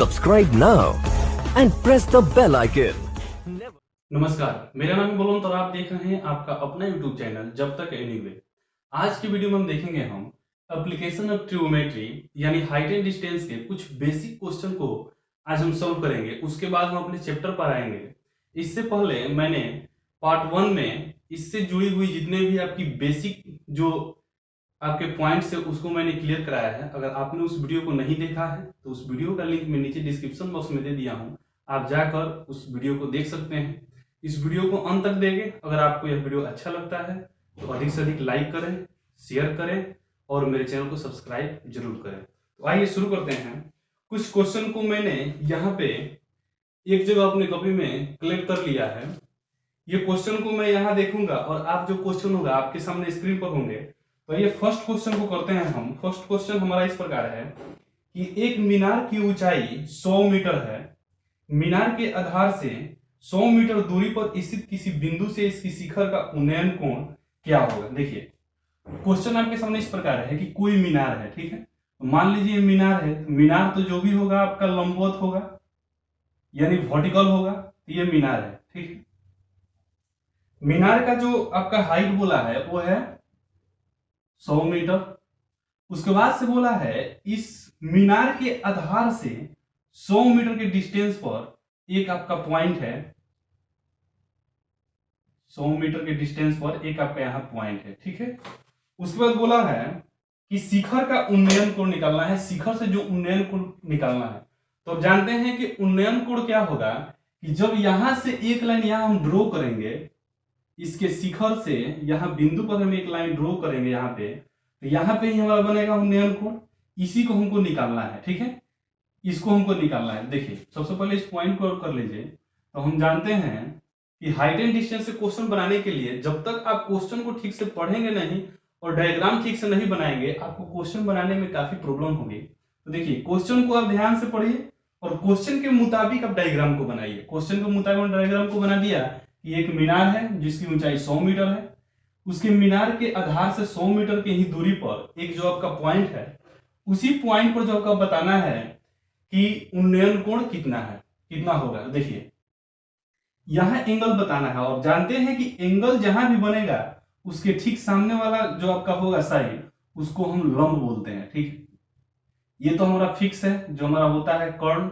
Subscribe now and press the bell icon. नमस्कार, मेरा नाम है बलवंत और आप देख रहे हैं आपका अपना YouTube चैनल जब तक एनीवे। आज की वीडियो में हम देखेंगे एप्लीकेशन ऑफ ट्रिग्नोमेट्री यानी हाइट एंड डिस्टेंस के कुछ बेसिक क्वेश्चन को आज हम सॉल्व करेंगे। उसके बाद हम अपने चैप्टर पर आएंगे। इससे पहले मैंने पार्ट 1 में इससे जुड़ी हुई जितने भी आपकी बेसिक जो आपके पॉइंट्स है उसको मैंने क्लियर कराया है। अगर आपने उस वीडियो को नहीं देखा है तो उस वीडियो का लिंक मैं नीचे डिस्क्रिप्शन बॉक्स में दे दिया हूं, आप जाकर उस वीडियो को देख सकते हैं। इस वीडियो को अंत तक देखें। अगर आपको यह वीडियो अच्छा लगता है तो अधिक से अधिक लाइक करें, शेयर करें और मेरे चैनल को सब्सक्राइब जरूर करें। तो आइए शुरू करते हैं। कुछ क्वेश्चन को मैंने यहाँ पे एक जगह अपने कॉपी में कलेक्ट कर लिया है। ये क्वेश्चन को मैं यहाँ देखूंगा और आप जो क्वेश्चन होगा आपके सामने स्क्रीन पर होंगे। तो ये फर्स्ट क्वेश्चन को करते हैं हम। फर्स्ट क्वेश्चन हमारा इस प्रकार है कि एक मीनार की ऊंचाई 100 मीटर है। मीनार के आधार से 100 मीटर दूरी पर स्थित किसी बिंदु से इसकी शिखर का उन्नयन कोण क्या होगा। देखिए क्वेश्चन आपके सामने इस प्रकार है कि कोई मीनार है, ठीक है। मान लीजिए मीनार है, मीनार तो जो भी होगा आपका लंबवत होगा यानी वर्टिकल होगा, तो ये मीनार है, ठीक है। मीनार का जो आपका हाइट बोला है वो है 100 मीटर। उसके बाद से बोला है इस मीनार के आधार से 100 मीटर के डिस्टेंस पर एक आपका पॉइंट है। 100 मीटर के डिस्टेंस पर एक आपका यहां पॉइंट है, ठीक है। उसके बाद बोला है कि शिखर का उन्नयन कोण निकालना है। शिखर से जो उन्नयन कोण निकालना है, तो अब जानते हैं कि उन्नयन कोण क्या होगा कि जब यहां से एक लाइन यहां हम ड्रॉ करेंगे, इसके शिखर से यहां बिंदु पर हम एक लाइन ड्रॉ करेंगे यहाँ पे, तो यहाँ पे ही हमारा बनेगा उन्नयन कोण। इसी को हमको निकालना है, ठीक है। इसको हमको निकालना है। देखिए सबसे पहले इस पॉइंट को कर लीजिए। तो हम जानते हैं कि हाइट एंड डिस्टेंस से क्वेश्चन बनाने के लिए जब तक आप क्वेश्चन को ठीक से पढ़ेंगे नहीं और डायग्राम ठीक से नहीं बनाएंगे, आपको क्वेश्चन बनाने में काफी प्रॉब्लम होगी। तो देखिए क्वेश्चन को आप ध्यान से पढ़िए और क्वेश्चन के मुताबिक आप डायग्राम को बनाइए। क्वेश्चन के मुताबिक डायग्राम को बना दिया कि एक मीनार है जिसकी ऊंचाई 100 मीटर है। उसके मीनार के आधार से 100 मीटर की ही दूरी पर एक जो आपका पॉइंट है, उसी पॉइंट पर जो आपका बताना है कि उन्नयन कोण कितना है, कितना होगा। देखिए यहां एंगल बताना है और जानते हैं कि एंगल जहां भी बनेगा उसके ठीक सामने वाला जो आपका होगा साइड, उसको हम लंब बोलते हैं, ठीक। ये तो हमारा फिक्स है, जो हमारा होता है कर्ण,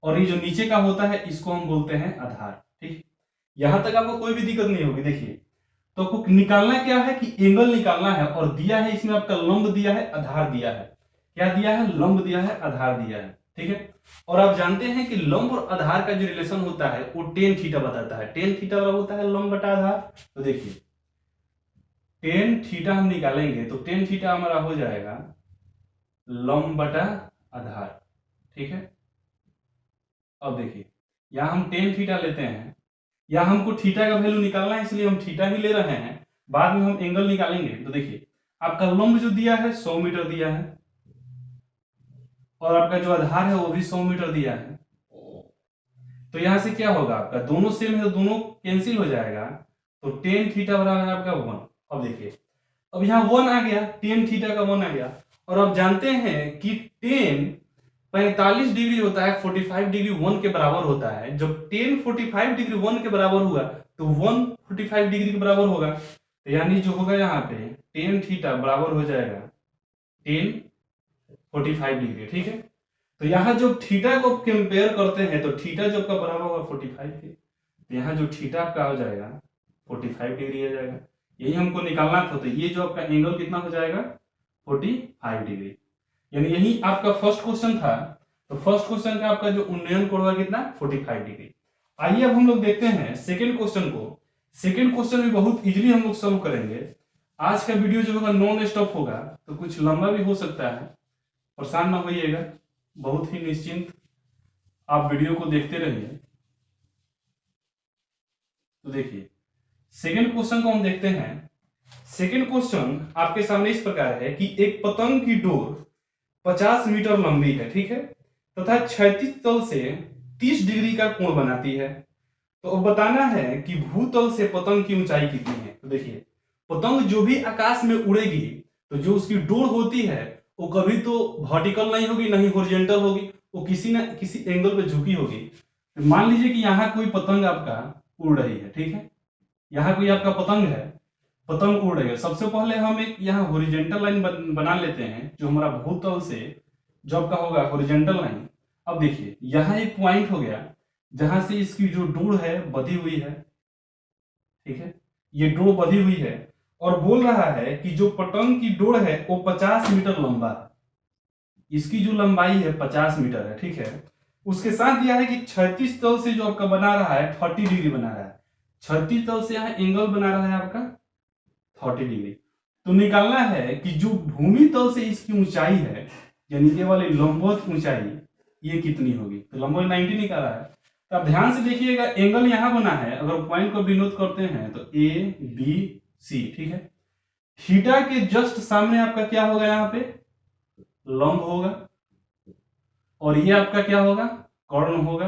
और ये जो नीचे का होता है इसको हम बोलते हैं आधार, ठीक। यहां तक आपको कोई भी दिक्कत नहीं होगी। देखिए तो आपको निकालना क्या है कि एंगल निकालना है और दिया है इसमें आपका लंब दिया है, आधार दिया है। क्या दिया है? लंब दिया है, आधार दिया है, ठीक है। और आप जानते हैं कि लंब और आधार का जो रिलेशन होता है वो टेन थीटा बताता है। टेन थीटा होता है लंब बटा आधार। तो देखिए टेन थीटा हम निकालेंगे तो टेन थीटा हमारा हो जाएगा लंब बटा आधार, ठीक है। अब देखिए यहां हम टेन थीटा लेते हैं, या हमको थीटा का वैल्यू निकालना है इसलिए हम थीटा ही ले रहे हैं। बाद में हम एंगल निकालेंगे। तो देखिए आपका लंब जो दिया है 100 मीटर दिया है और आपका जो आधार है वो भी 100 मीटर दिया है। तो यहां से क्या होगा, आपका दोनों सेम है तो दोनों कैंसिल हो जाएगा। तो टेन थीटा बराबर है आपका 1। अब देखिए अब यहाँ 1 आ गया, टेन थीटा का 1 आ गया। और आप जानते हैं कि टेन 45 डिग्री होता है, 45 डिग्री 1 के बराबर होता है। जब टेन 45 डिग्री 1 के बराबर हुआ तो 1 45 डिग्री के बराबर होगा। तो यानी जो होगा यहाँ पे टेन थीटा बराबर हो जाएगा टेन 45 डिग्री, ठीक है। तो यहाँ जो थीटा को कंपेयर करते हैं तो थीटा जो आपका बराबर होगा 45 के, तो यहाँ जो थीटा आपका हो जाएगा 45 डिग्री आ जाएगा। यही हमको निकालना था। तो ये जो आपका एंगल कितना हो जाएगा 45 डिग्री। यानी यही आपका फर्स्ट क्वेश्चन था। तो फर्स्ट क्वेश्चन का आपका जो उन्नयन कोण होगा कितना 45 डिग्री। आइए अब हम लोग देखते हैं सेकंड क्वेश्चन को। सेकंड क्वेश्चन भी बहुत इजीली हम लोग सॉल्व करेंगे। आज का वीडियो जो होगा नॉन स्टॉप होगा, तो कुछ लंबा भी हो सकता है, परेशान ना होइएगा, बहुत ही निश्चिंत आप वीडियो को देखते रहिए। तो देखिए सेकंड क्वेश्चन को हम देखते हैं। सेकंड क्वेश्चन आपके सामने इस प्रकार है कि एक पतंग की डोर 50 मीटर लंबी है, ठीक है, तथा क्षैतिज तल से 30 डिग्री का कोण बनाती है। तो अब बताना है कि भूतल से पतंग की ऊंचाई कितनी है। तो देखिए पतंग जो भी आकाश में उड़ेगी तो जो उसकी डोर होती है वो कभी तो वर्टिकल नहीं होगी, नहीं हॉरिजॉन्टल होगी, वो किसी न किसी एंगल पे झुकी होगी। तो मान लीजिए कि यहाँ कोई पतंग आपका उड़ रही है, ठीक है, यहाँ कोई आपका पतंग है, पतंग उड़ रही है। सबसे पहले हम एक यहाँ हॉरिजॉन्टल लाइन बना लेते हैं, जो हमारा भूतल से जो आपका होगा हॉरिजॉन्टल लाइन। अब देखिए यहाँ एक पॉइंट हो गया जहां से इसकी जो डोर है बधी हुई है, ठीक है, ये डोर बधी हुई है और बोल रहा है कि जो पतंग की डोर है वो 50 मीटर लंबा है, इसकी जो लंबाई है 50 मीटर है, ठीक है। उसके साथ दिया है कि 36 तल से जो आपका बना रहा है 30 डिग्री बना रहा है, 36 तल से यहाँ एंगल बना रहा है आपका 30 डिग्री। तो निकालना है कि जो भूमि तल से इसकी ऊंचाई है, यानी ये वाली लंबवत ऊंचाई, ये कितनी होगी। तो लंबवत 90 निकाला है। तो आप ध्यान से देखिएगा, एंगल यहां बना है, अगर पॉइंट को डिनोट करते हैं तो ए बी सी, ठीक है। थीटा के जस्ट सामने आपका क्या होगा, यहाँ पे लंब होगा, और ये आपका क्या होगा, कर्ण होगा,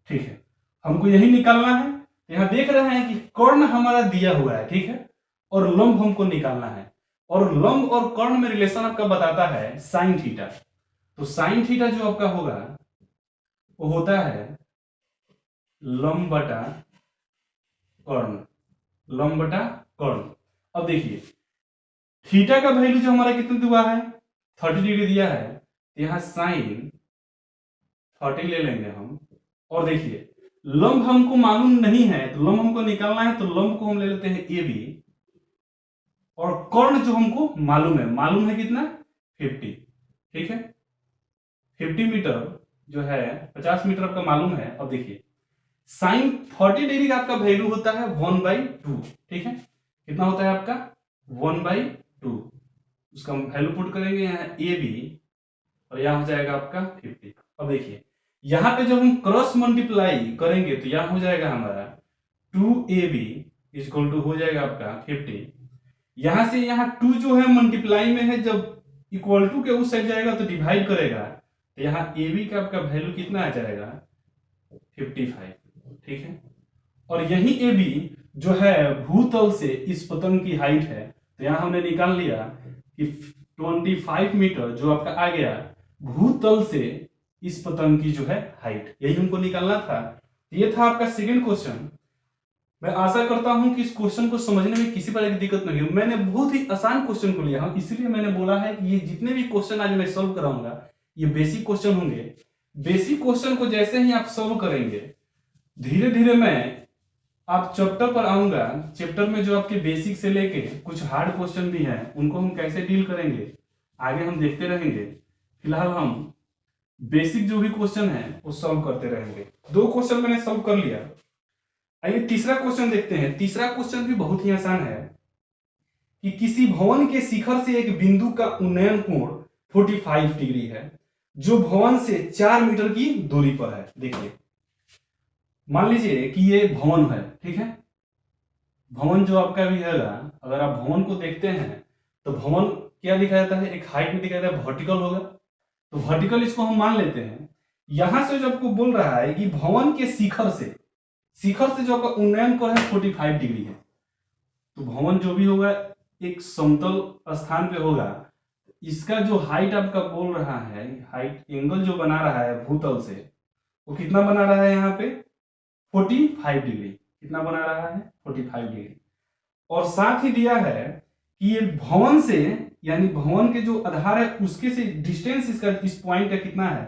ठीक है। हमको यही निकालना है। यहां देख रहे हैं कि कर्ण हमारा दिया हुआ है, ठीक है, और लंब हमको निकालना है। और लंब और कर्ण में रिलेशन आपका बताता है साइन थीटा। तो साइन थीटा जो आपका होगा वो होता है लंब बटा कर्ण, लंब बटा कर्ण। अब देखिए थीटा का वैल्यू जो हमारा कितना दिया है, 30 डिग्री दिया है, तो यहां साइन 30 ले लेंगे हम। और देखिए लंब हमको मालूम नहीं है, तो लंब हमको निकालना है, तो लंब को हम ले लेते हैं ए बी, और कर्ण जो हमको मालूम है कितना 50, ठीक है, 50 मीटर जो है 50 मीटर आपका मालूम है। अब देखिए साइन 30 डिग्री का आपका वैल्यू होता है 1/2, ठीक है, कितना होता है आपका 1/2। उसका वैल्यू पुट करेंगे यहाँ ए बी, और यहां हो जाएगा आपका 50। अब देखिए यहां पे जब हम क्रॉस मल्टीप्लाई करेंगे तो यहां हो जाएगा हमारा 2ab इक्वल टू हो जाएगा आपका 50। यहां से यहां 2 जो है मल्टीप्लाई में है, जब इक्वल टू के उस साइड जाएगा तो डिवाइड करेगा, तो यहाँ ab का आपका वैल्यू कितना आ जाएगा 55, ठीक है। और यही ab जो है भूतल से इस पतंग की हाइट है, तो यहां हमने निकाल लिया कि 25 मीटर जो आपका आ गया भूतल से इस पतंग की जो है हाइट, यही हमको निकालना था। ये था आपका सेकंड क्वेश्चन। मैं आशा करता हूं कि इस क्वेश्चन को समझने में किसी प्रकार की दिक्कत नहीं हो। मैंने बहुत ही आसान क्वेश्चन को लिया हूं, इसलिए मैंने बोला है कि ये जितने भी क्वेश्चन आज मैं सॉल्व कराऊंगा ये बेसिक क्वेश्चन होंगे। बेसिक क्वेश्चन को जैसे ही आप सॉल्व करेंगे, धीरे धीरे मैं आप चैप्टर पर आऊंगा। चैप्टर में जो आपके बेसिक से लेके कुछ हार्ड क्वेश्चन भी हैं, उनको हम कैसे डील करेंगे आगे हम देखते रहेंगे। फिलहाल हम बेसिक जो भी क्वेश्चन है वो सॉल्व करते रहेंगे। 2 क्वेश्चन मैंने सॉल्व कर लिया। आइए तीसरा क्वेश्चन देखते हैं। तीसरा क्वेश्चन भी बहुत ही आसान है कि किसी भवन के शिखर से एक बिंदु का उन्नयन कोण 45 डिग्री है, जो भवन से 4 मीटर की दूरी पर है। देखिए मान लीजिए कि ये भवन है, ठीक है, भवन जो आपका भी हैगा, अगर आप भवन को देखते हैं तो भवन क्या दिखाया जाता है, एक हाइट में दिखाया जाता है, वर्टिकल होगा, तो वर्टिकल इसको हम मान लेते हैं। यहां से जो आपको बोल रहा है कि भवन के शिखर से जो आपका उन्नयन कोण है 45 डिग्री है, तो भवन जो भी होगा एक समतल स्थान पे होगा। इसका जो हाइट आपका बोल रहा है, हाइट एंगल जो बना रहा है भूतल से, वो कितना बना रहा है यहाँ पे 45 डिग्री। कितना बना रहा है 45 डिग्री। और साथ ही दिया है कि ये भवन से, यानी भवन के जो आधार है उसके से डिस्टेंस इसका इस पॉइंट का कितना है,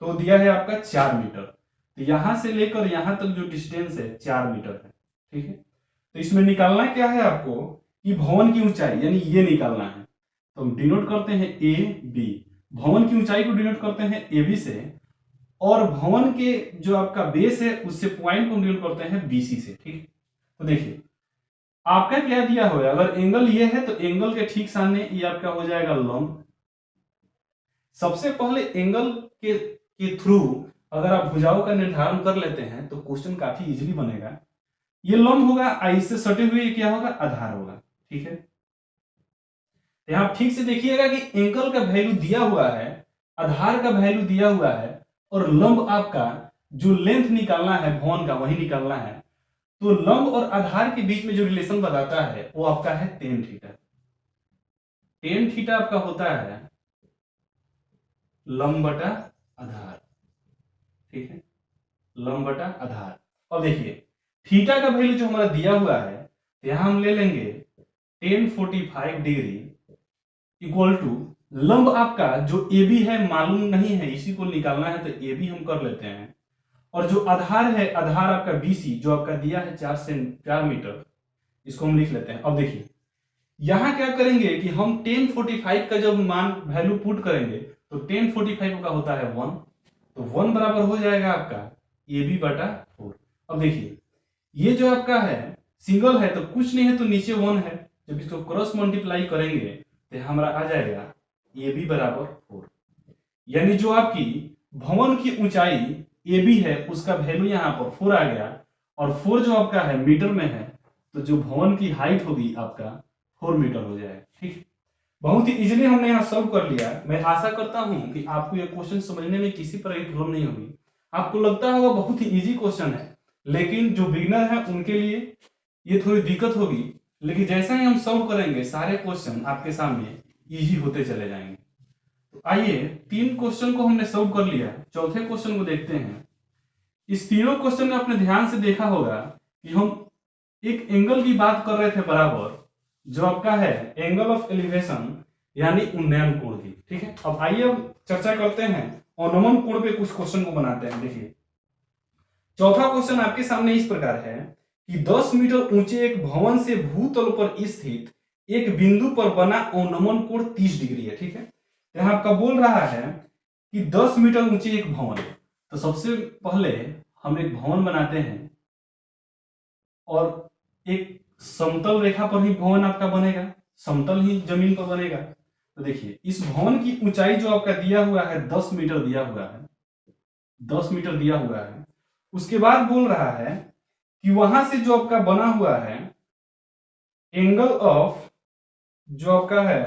तो दिया है आपका 4 मीटर। तो यहां से लेकर यहां तक जो डिस्टेंस है 4 मीटर है, ठीक है। तो इसमें निकालना क्या है आपको कि भवन की ऊंचाई, यानी ये निकालना है। तो हम डिनोट करते हैं ए बी, भवन की ऊंचाई को डिनोट करते हैं ए बी से, और भवन के जो आपका बेस है उससे पॉइंट को डिनोट करते हैं बीसी से, ठीक। तो देखिए आपका क्या दिया हुआ है, अगर एंगल ये है तो एंगल के ठीक सामने ये आपका हो जाएगा लंब। सबसे पहले एंगल के थ्रू अगर आप भुजाओं का निर्धारण कर लेते हैं तो क्वेश्चन काफी इजीली बनेगा। ये लंब होगा, इससे सटे हुए क्या होगा, आधार होगा, ठीक है। यहां ठीक से देखिएगा कि एंगल का वैल्यू दिया हुआ है, आधार का वैल्यू दिया हुआ है, और लंब आपका जो लेंथ निकालना है भवन का वही निकालना है। तो लंब और आधार के बीच में जो रिलेशन बताता है वो आपका है टेन थीटा। टेन थीटा आपका होता है लंब बटा आधार, ठीक है, लंब बटा आधार। अब देखिए थीटा का वैल्यू जो हमारा दिया हुआ है, तो यहां हम ले लेंगे 1045 डिग्री इक्वल टू लंब आपका जो ए बी है मालूम नहीं है, इसी को निकालना है, तो ए बी हम कर लेते हैं, और जो आधार है, आधार आपका बीसी जो आपका दिया है 4 मीटर, इसको हम लिख लेते हैं। अब देखिए यहां क्या करेंगे कि हम 1045 का जब मान वैल्यू पुट करेंगे तो 1045 का होता है 1, तो 1 बराबर हो जाएगा आपका ए बी बटा 4। अब देखिए ये जो आपका है सिंगल है तो कुछ नहीं है, तो नीचे 1 है, जब इसको क्रॉस मल्टीप्लाई करेंगे तो हमारा आ जाएगा ए बी बराबर 4। यानी जो आपकी भवन की ऊंचाई ए बी है उसका वैल्यू यहाँ पर 4 आ गया, और 4 जो आपका है मीटर में है, तो जो भवन की हाइट होगी आपका 4 मीटर हो जाएगा। ठीक, बहुत ही इजीली हमने यहाँ सॉल्व कर लिया। मैं आशा करता हूं कि आपको ये क्वेश्चन समझने में किसी प्रकार की प्रॉब्लम नहीं होगी। आपको लगता होगा बहुत ही इजी क्वेश्चन है, लेकिन जो बिगिनर है उनके लिए ये थोड़ी दिक्कत होगी, लेकिन जैसा ही हम सॉल्व करेंगे सारे क्वेश्चन आपके सामने इजी होते चले जाएंगे। तो आइए 3 क्वेश्चन को हमने सॉल्व कर लिया, चौथे क्वेश्चन को देखते हैं। इस तीनों क्वेश्चन में आपने ध्यान से देखा होगा कि हम एक एंगल की बात कर रहे थे बराबर, जो आपका है एंगल ऑफ एलिवेशन यानी उन्नयन कोण की। ठीक है, अब आइए अब चर्चा करते हैं अवनमन कोण पे कुछ क्वेश्चन को बनाते हैं। देखिए चौथा क्वेश्चन आपके सामने इस प्रकार है कि 10 मीटर ऊंचे एक भवन से भूतल पर स्थित एक बिंदु पर बना अवनमन कोण 30 डिग्री है। ठीक है, यहां आपका बोल रहा है कि 10 मीटर ऊंचे एक भवन है, तो सबसे पहले हम एक भवन बनाते हैं और एक समतल रेखा पर ही भवन आपका बनेगा, समतल ही जमीन पर बनेगा। तो देखिए इस भवन की ऊंचाई जो आपका दिया हुआ है 10 मीटर दिया हुआ है, 10 मीटर दिया हुआ है। उसके बाद बोल रहा है कि वहां से जो आपका बना हुआ है एंगल ऑफ जो आपका है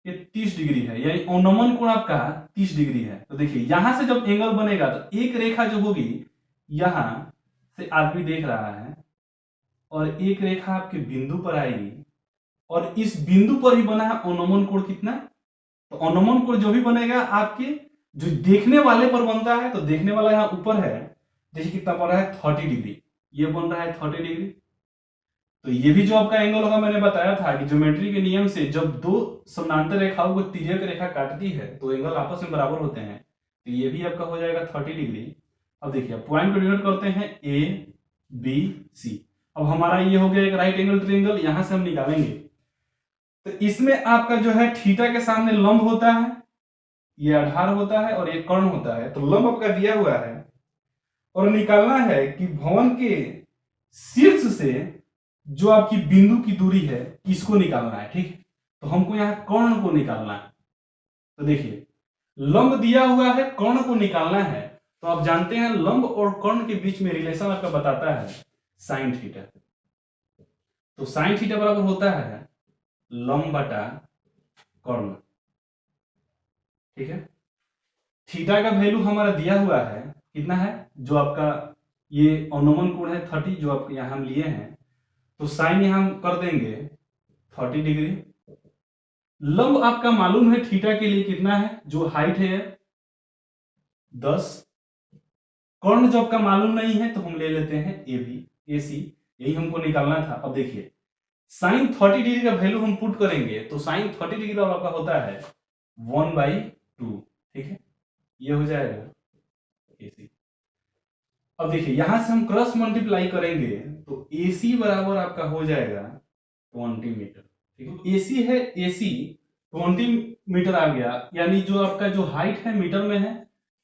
ये 30 डिग्री है, यानी अवनमन कोण आपका 30 डिग्री है। तो देखिए यहां से जब एंगल बनेगा तो एक रेखा जो होगी यहां से आदमी देख रहा है, और एक रेखा आपके बिंदु पर आएगी, और इस बिंदु पर ही बना है अवनमन कोण कितना, तो अवनमन कोण जो भी बनेगा आपके जो देखने वाले पर बनता है, तो देखने वाला यहाँ ऊपर है, जैसे कितना बन रहा है 30 डिग्री, ये बन रहा है 30 डिग्री। तो ये भी जो आपका एंगल होगा, मैंने बताया था कि ज्योमेट्री के नियम से जब दो समानांतर रेखाओं को तिर्यक रेखा काटती है तो एंगल आपस में बराबर होते हैं, तो ये भी आपका हो जाएगा 30 डिग्री। अब देखिए पॉइंट को डिनोट करते हैं ए बी सी। अब हमारा ये हो गया एक राइट एंगल ट्रायंगल, यहां से हम निकालेंगे, तो इसमें आपका जो है थीटा के सामने लंब होता है, ये आधार होता है और ये कर्ण होता है। तो लंब आपका दिया हुआ है और निकालना है कि भवन के शीर्ष से जो आपकी बिंदु की दूरी है इसको निकालना है। ठीक, तो हमको यहां कर्ण को निकालना है। तो देखिए लंब दिया हुआ है, कर्ण को निकालना है, तो आप जानते हैं लंब और कर्ण के बीच में रिलेशन आपका बताता है साइन थीटा। तो साइन थीटा बराबर होता है लंब बटा कर्ण। ठीक है, थीटा का वैल्यू हमारा दिया हुआ है कितना है, जो आपका ये अवनमन कोण है 30 जो आप यहां हम लिए हैं, तो साइन यहां हम कर देंगे 30 डिग्री। लंब आपका मालूम है थीटा के लिए कितना है, जो हाइट है 10। कर्ण जो आपका मालूम नहीं है तो हम ले लेते हैं ए बी ए सी, यही हमको निकालना था। अब देखिए साइन 30 डिग्री का वैल्यू हम पुट करेंगे, तो साइन 30 डिग्री का आपका होता है 1/2। ठीक है, ये हो जाएगा ए सी। अब देखिए यहां से हम क्रॉस मल्टीप्लाई करेंगे तो AC बराबर आपका हो जाएगा 20 मीटर। ठीक है, AC है, AC 20 मीटर आ गया, यानी जो आपका जो हाइट है मीटर में है,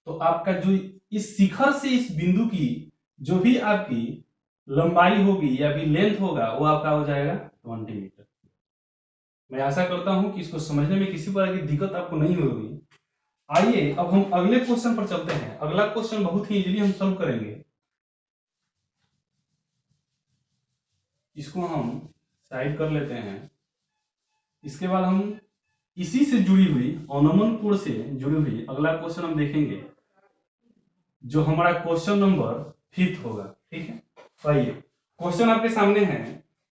तो आपका जो इस शिखर से इस बिंदु की जो भी आपकी लंबाई होगी या भी लेंथ होगा वो आपका हो जाएगा 20 मीटर। मैं आशा करता हूं कि इसको समझने में किसी प्रकार की दिक्कत आपको नहीं होगी। आइए अब हम अगले क्वेश्चन पर चलते हैं। अगला क्वेश्चन बहुत ही इजीली हम सॉल्व करेंगे, इसको हम साइड कर लेते हैं। इसके बाद हम इसी से जुड़ी हुई अवनमन कोण से जुड़ी हुई अगला क्वेश्चन हम देखेंगे, जो हमारा क्वेश्चन नंबर 5 होगा। ठीक है, तो आइए क्वेश्चन आपके सामने है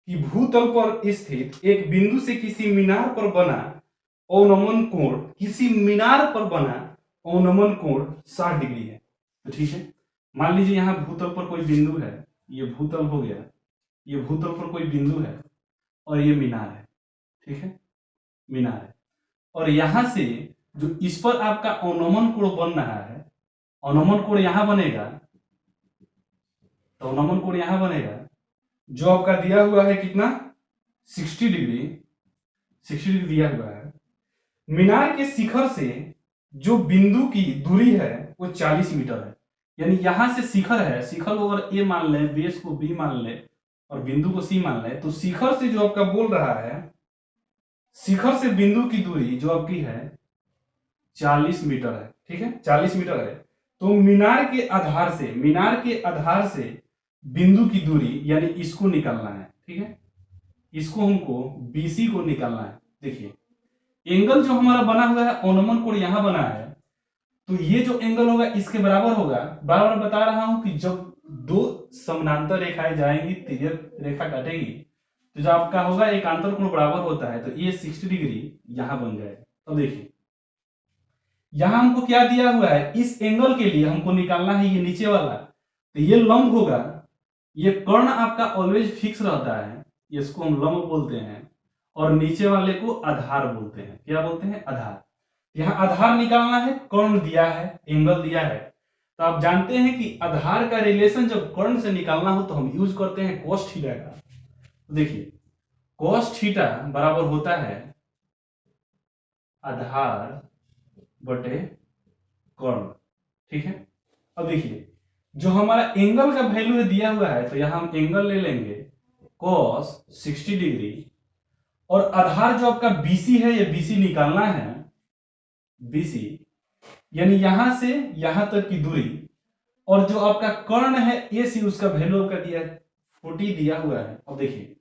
कि भूतल पर स्थित एक बिंदु से किसी मीनार पर बना अवनमन कोण, किसी मीनार पर बना अवनमन कोण 60 डिग्री है। तो ठीक है, मान लीजिए यहाँ भूतल पर कोई बिंदु है, ये भूतल हो गया, ये भूतल पर कोई बिंदु है और ये मीनार है, ठीक है, मीनार है। और यहां से जो इस पर आपका अवनमन कोण बन रहा है, अवनमन कोण यहां बनेगा, तो अवनमन कोण यहां बनेगा जो आपका दिया हुआ है कितना, 60 डिग्री, 60 डिग्री दिया हुआ है। मीनार के शिखर से जो बिंदु की दूरी है वो 40 मीटर है। यानी यहां से शिखर है, शिखर को अगर ए मान ले, बेस को बी मान ले और बिंदु को सी मान ले, तो शिखर से जो आपका बोल रहा है, शिखर से बिंदु की दूरी जो आपकी है 40 मीटर है, ठीक है, 40 मीटर है। तो मीनार के आधार से, मीनार के आधार से बिंदु की दूरी यानी इसको निकालना है, ठीक है, इसको हमको बीसी को निकालना है। देखिए एंगल जो हमारा बना हुआ है, अवनमन कोण यहां बना है, तो ये जो एंगल होगा इसके बराबर होगा। बार बार बता रहा हूं कि जब दो समानांतर रेखाएं जाएंगी, तिर्यक रेखा काटेगी, तो जो आपका होगा एकांतर कोण बराबर होता है, तो ये 60 डिग्री यहां बन जाएगा। तो देखिए यहां हमको क्या दिया हुआ है, इस एंगल के लिए हमको निकालना है ये नीचे वाला, तो ये लंब होगा, ये कर्ण आपका ऑलवेज फिक्स रहता है, इसको हम लंब बोलते हैं, और नीचे वाले को आधार बोलते हैं। क्या बोलते हैं, आधार। यहाँ आधार निकालना है, कर्ण दिया है, एंगल दिया है, तो आप जानते हैं कि आधार का रिलेशन जब कर्ण से निकालना हो तो हम यूज करते हैं cos थीटा का। तो देखिए cos थीटा बराबर होता है आधार बटे कर्ण, ठीक है। अब देखिए जो हमारा एंगल का वैल्यू दिया हुआ है, तो यहां हम एंगल ले लेंगे cos 60 डिग्री, और आधार जो आपका BC है, ये BC निकालना है, BC यानी यहां से यहां तक की दूरी, और जो आपका कर्ण है AC, उसका वैल्यू आपका दिया है 40 दिया हुआ है। अब देखिए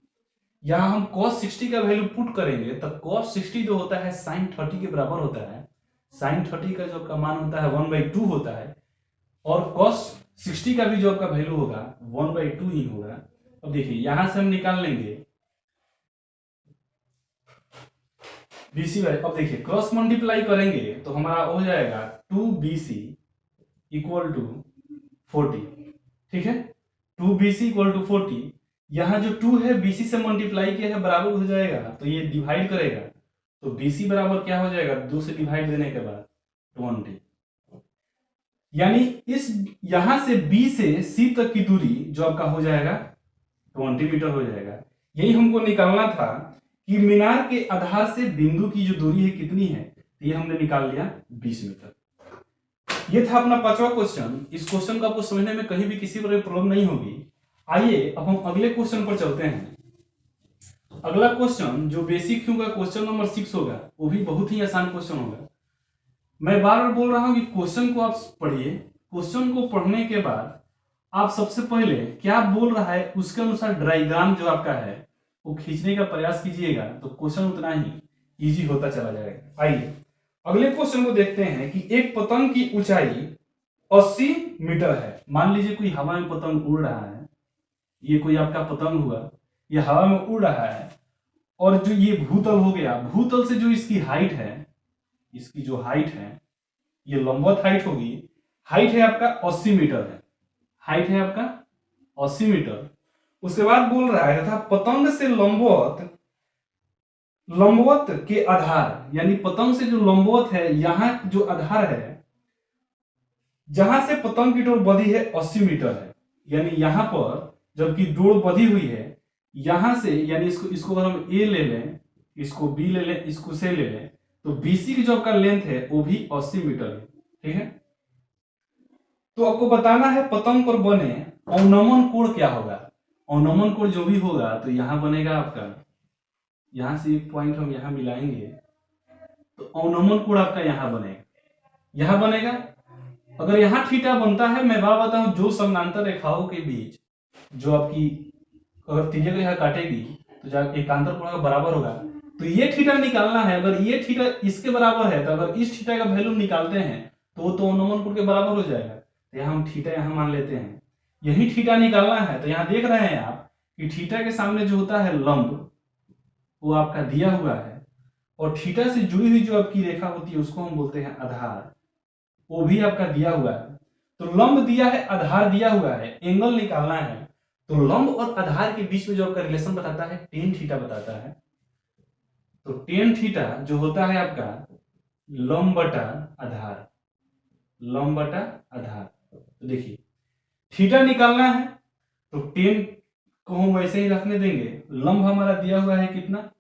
यहां हम cos 60 का वैल्यू पुट करेंगे, तब cos 60 जो होता है sin 30 के बराबर होता है। sin 30 का जो आपका मान होता है 1/2 होता है, और cos 60 का भी जो आपका वैल्यू होगा 1/2 ही होगा। अब देखिए यहां से हम निकाल लेंगे BC बाय, अब देखिए क्रॉस मल्टीप्लाई करेंगे तो हमारा हो जाएगा 2BC इक्वल टू 40, ठीक है, 2BC इक्वल टू 40। यहाँ जो 2 है BC से मल्टीप्लाई किया है बराबर हो जाएगा, तो ये डिवाइड करेगा, तो BC बराबर क्या हो जाएगा, 2 से डिवाइड देने के बाद 20, यानी इस यहां से B से C तक की दूरी जो आपका हो जाएगा 20 मीटर हो जाएगा। यही हमको निकालना था कि मीनार के आधार से बिंदु की जो दूरी है कितनी है, तो ये हमने निकाल लिया 20 मीटर। ये था अपना 5वां क्वेश्चन। इस क्वेश्चन को आपको समझने में कहीं भी किसी तरह प्रॉब्लम नहीं होगी। आइए अब हम अगले क्वेश्चन पर चलते हैं। अगला क्वेश्चन जो बेसिक होगा, क्वेश्चन नंबर 6 होगा, वो भी बहुत ही आसान क्वेश्चन होगा। मैं बार बार बोल रहा हूं कि क्वेश्चन को आप पढ़िए, क्वेश्चन को पढ़ने के बाद आप सबसे पहले क्या बोल रहा है उसके अनुसार डायग्राम जो आपका है वो खींचने का प्रयास कीजिएगा, तो क्वेश्चन उतना ही इजी होता चला जाएगा। आइए अगले क्वेश्चन को देखते हैं कि एक पतंग की ऊंचाई 80 मीटर है। मान लीजिए कोई हवा में पतंग उड़ रहा है, ये कोई आपका पतंग हुआ, ये हवा में उड़ रहा है, और जो ये भूतल हो गया, भूतल से जो इसकी हाइट है, इसकी जो हाइट है ये लंबवत हाइट होगी, हाइट है आपका 80 मीटर है, हाइट है आपका 80 मीटर। उसके बाद बोल रहा है तथा पतंग से लंबवत के आधार, यानी पतंग से जो लंबवत है, यहां जो आधार है जहां से पतंग की डोर बधी है 80 मीटर है, यानी यहां पर जबकि डोर बधी हुई है यहां से, यानी इसको अगर हम ए ले लें, इसको बी ले लें, इसको से ले लें, तो BC की जो आपका लेंथ है वो भी 80 मीटर है, ठीक है। तो आपको बताना है पतंग पर बने अवनमन कोण क्या होगा। अवनमन कोण जो भी होगा तो यहां बनेगा आपका, यहां से एक पॉइंट हम यहां मिलाएंगे, तो अवनमन कोण आपका यहां बनेगा, यहां बनेगा। अगर यहां थीटा बनता है, मैं बात बताऊं, जो समानांतर रेखाओं के बीच जो आपकी अगर तिर्यक रेखा काटेगी तो जब एकांतर कोण बराबर होगा, तो ये थीटा निकालना है। अगर ये थीटा इसके बराबर है, तो अगर इस थीटा का वैल्यू निकालते हैं तो वो तो अवनमन कोण के बराबर हो जाएगा। तो यहाँ हम थीटा यहाँ मान लेते हैं, यही थीटा निकालना है। तो यहाँ देख रहे हैं आप कि थीटा के सामने जो होता है लंब, वो आपका दिया हुआ है, और थीटा से जुड़ी हुई जो आपकी रेखा होती है उसको हम बोलते हैं आधार। वो भी आपका दिया हुआ है। तो लंब दिया है, आधार दिया हुआ है, एंगल निकालना है। तो लंब और आधार के बीच में जो आपका रिलेशन बताता है टेन थीटा बताता है। तो टेन थीटा जो होता है आपका लंब बटा आधार, लंब बटा आधार। तो देखिए थीटा निकालना है तो टेन को हम वैसे ही रखने देंगे। लंब हमारा दिया हुआ है कितना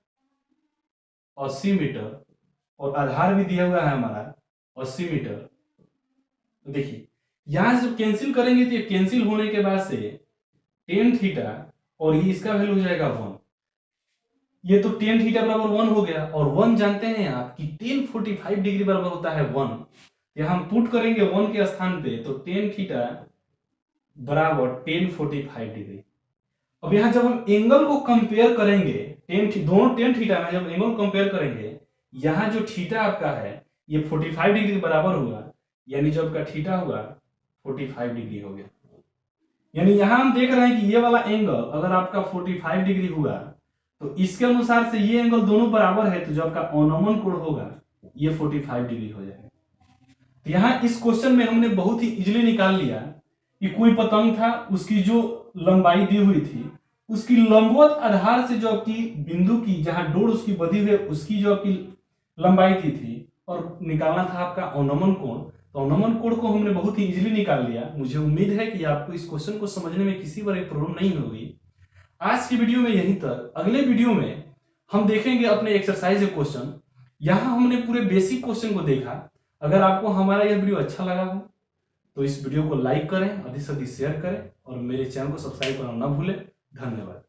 80 मीटर और आधार भी दिया हुआ है हमारा 80 मीटर। तो देखिए यहां से जब कैंसिल करेंगे तो ये कैंसिल होने के बाद से टेन थीटा और ये इसका वैल्यू हो जाएगा 1। ये तो टेन थीटा बराबर 1 हो गया और 1 जानते हैं आप कि टेन 45 डिग्री बराबर होता है 1। यह हम पुट करेंगे 1 के स्थान पे तो टेन थीटा बराबर टेन 45 डिग्री। अब यहां जब हम एंगल को कंपेयर करेंगे दोनों टेन थीटा में जब एंगल कंपेयर करेंगे, यहां जो थीटा आपका है ये 45 डिग्री के बराबर हुआ, यानी जो आपका थीटा हुआ 45 डिग्री हो गया। यानी यहां हम देख रहे हैं कि ये वाला एंगल अगर आपका 45 डिग्री हुआ तो इसके अनुसार से ये एंगल दोनों बराबर है, तो जो आपका अवनमन कोण होगा ये 45 डिग्री हो जाएगा। तो यहाँ इस क्वेश्चन में हमने बहुत ही इजीली निकाल लिया कि कोई पतंग था, उसकी जो लंबाई दी हुई थी उसकी लंबवत आधार से जो आपकी बिंदु की जहां डोर उसकी बधी हुई उसकी जो आपकी लंबाई की थी और निकालना था आपका अवनमन कोण। तो अवनमन कोण को हमने बहुत ही इजीली निकाल लिया। मुझे उम्मीद है कि आपको इस क्वेश्चन को समझने में किसी बार प्रॉब्लम नहीं होगी। आज की वीडियो में यहीं तक। अगले वीडियो में हम देखेंगे अपने एक्सरसाइज क्वेश्चन। यहाँ हमने पूरे बेसिक क्वेश्चन को देखा। अगर आपको हमारा यह वीडियो अच्छा लगा हो तो इस वीडियो को लाइक करें, अधिक से अधिक शेयर करें और मेरे चैनल को सब्सक्राइब करना ना भूलें। धन्यवाद।